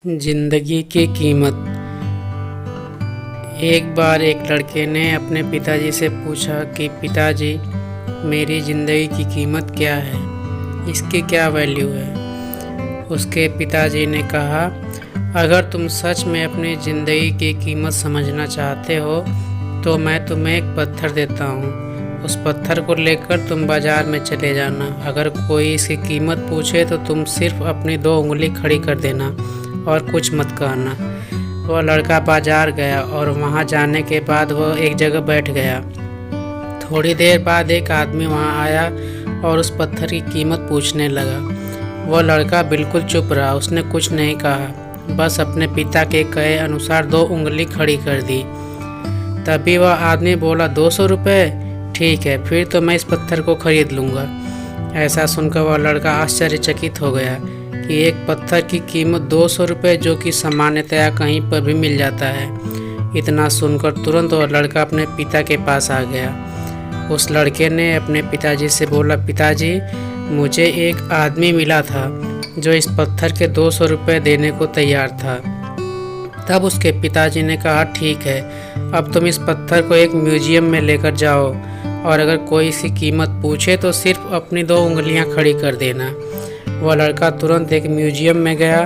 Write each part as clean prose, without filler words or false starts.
जिंदगी की कीमत। एक बार एक लड़के ने अपने पिताजी से पूछा कि पिताजी, मेरी ज़िंदगी की कीमत क्या है, इसकी क्या वैल्यू है। उसके पिताजी ने कहा, अगर तुम सच में अपनी ज़िंदगी की कीमत समझना चाहते हो तो मैं तुम्हें एक पत्थर देता हूँ। उस पत्थर को लेकर तुम बाज़ार में चले जाना। अगर कोई इसकी कीमत पूछे तो तुम सिर्फ अपनी 2 उंगली खड़ी कर देना और कुछ मत कहना। वह लड़का बाजार गया और वहां जाने के बाद वह एक जगह बैठ गया। थोड़ी देर बाद एक आदमी वहां आया और उस पत्थर की कीमत पूछने लगा। वह लड़का बिल्कुल चुप रहा, उसने कुछ नहीं कहा, बस अपने पिता के कहे अनुसार 2 उंगली खड़ी कर दी। तभी वह आदमी बोला, 200 रुपये? ठीक है, फिर तो मैं इस पत्थर को खरीद लूँगा। ऐसा सुनकर वह लड़का आश्चर्यचकित हो गया कि एक पत्थर की कीमत 200 रुपये, जो कि सामान्यतया कहीं पर भी मिल जाता है। इतना सुनकर तुरंत वह लड़का अपने पिता के पास आ गया। उस लड़के ने अपने पिताजी से बोला, पिताजी, मुझे एक आदमी मिला था जो इस पत्थर के 200 रुपये देने को तैयार था। तब उसके पिताजी ने कहा, ठीक है, अब तुम इस पत्थर को एक म्यूजियम में लेकर जाओ और अगर कोई इसकी कीमत पूछे तो सिर्फ अपनी 2 उंगलियां खड़ी कर देना। वह लड़का तुरंत एक म्यूजियम में गया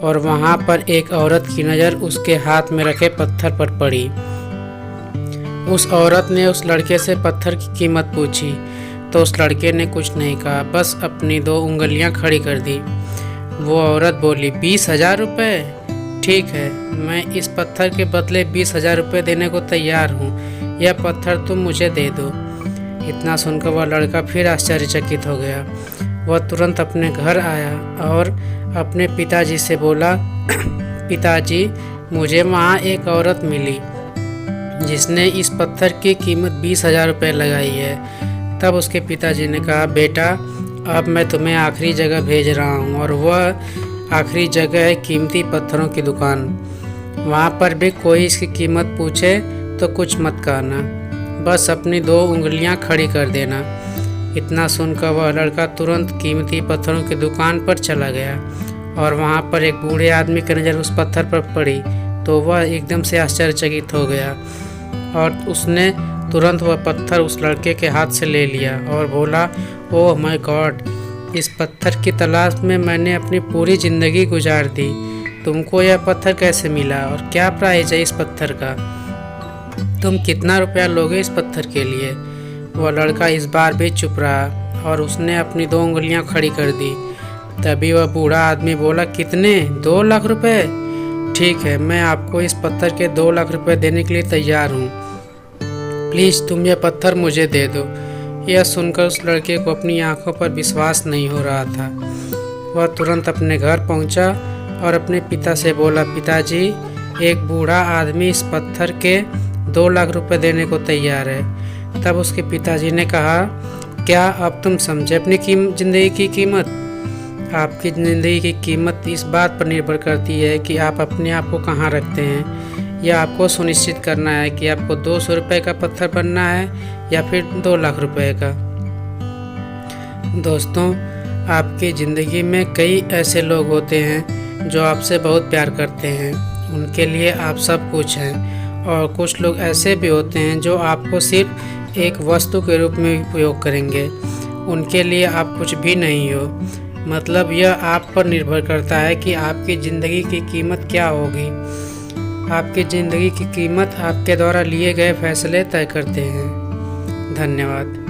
और वहां पर एक औरत की नज़र उसके हाथ में रखे पत्थर पर पड़ी। उस औरत ने उस लड़के से पत्थर की कीमत पूछी तो उस लड़के ने कुछ नहीं कहा, बस अपनी 2 उंगलियां खड़ी कर दी। वो औरत बोली, 20,000 रुपये? ठीक है, मैं इस पत्थर के बदले 20,000 रुपये देने को तैयार हूँ। यह पत्थर तुम मुझे दे दो। इतना सुनकर वह लड़का फिर आश्चर्यचकित हो गया। वह तुरंत अपने घर आया और अपने पिताजी से बोला, पिताजी, मुझे वहाँ एक औरत मिली जिसने इस पत्थर की कीमत 20,000 रुपये लगाई है। तब उसके पिताजी ने कहा, बेटा, अब मैं तुम्हें आखिरी जगह भेज रहा हूँ और वह आखिरी जगह है कीमती पत्थरों की दुकान। वहाँ पर भी कोई इसकी कीमत पूछे तो कुछ मत कहना, बस अपनी 2 उंगलियाँ खड़ी कर देना। इतना सुनकर वह लड़का तुरंत कीमती पत्थरों की दुकान पर चला गया और वहाँ पर एक बूढ़े आदमी की नज़र उस पत्थर पर पड़ी तो वह एकदम से आश्चर्यचकित हो गया और उसने तुरंत वह पत्थर उस लड़के के हाथ से ले लिया और बोला, ओह माय गॉड, इस पत्थर की तलाश में मैंने अपनी पूरी ज़िंदगी गुजार दी। तुमको यह पत्थर कैसे मिला और क्या प्राइस है इस पत्थर का? तुम कितना रुपया लोगे इस पत्थर के लिए? वह लड़का इस बार भी चुप रहा और उसने अपनी 2 उंगलियां खड़ी कर दी। तभी वह बूढ़ा आदमी बोला, कितने? 2 लाख रुपए? ठीक है, मैं आपको इस पत्थर के 2 लाख रुपए देने के लिए तैयार हूँ। प्लीज़ तुम यह पत्थर मुझे दे दो। यह सुनकर उस लड़के को अपनी आंखों पर विश्वास नहीं हो रहा था। वह तुरंत अपने घर पहुँचा और अपने पिता से बोला, पिताजी, एक बूढ़ा आदमी इस पत्थर के 2 लाख रुपए देने को तैयार है। तब उसके पिताजी ने कहा, क्या अब तुम समझे अपनी ज़िंदगी की कीमत? आपकी ज़िंदगी की कीमत इस बात पर निर्भर करती है कि आप अपने आप को कहाँ रखते हैं। यह आपको सुनिश्चित करना है कि आपको 200 रुपये का पत्थर बनना है या फिर 2 लाख रुपए का। दोस्तों, आपकी ज़िंदगी में कई ऐसे लोग होते हैं जो आपसे बहुत प्यार करते हैं, उनके लिए आप सब कुछ हैं, और कुछ लोग ऐसे भी होते हैं जो आपको सिर्फ एक वस्तु के रूप में उपयोग करेंगे, उनके लिए आप कुछ भी नहीं हो। मतलब यह आप पर निर्भर करता है कि आपकी ज़िंदगी की कीमत क्या होगी। आपकी ज़िंदगी की कीमत आपके द्वारा लिए गए फैसले तय करते हैं। धन्यवाद।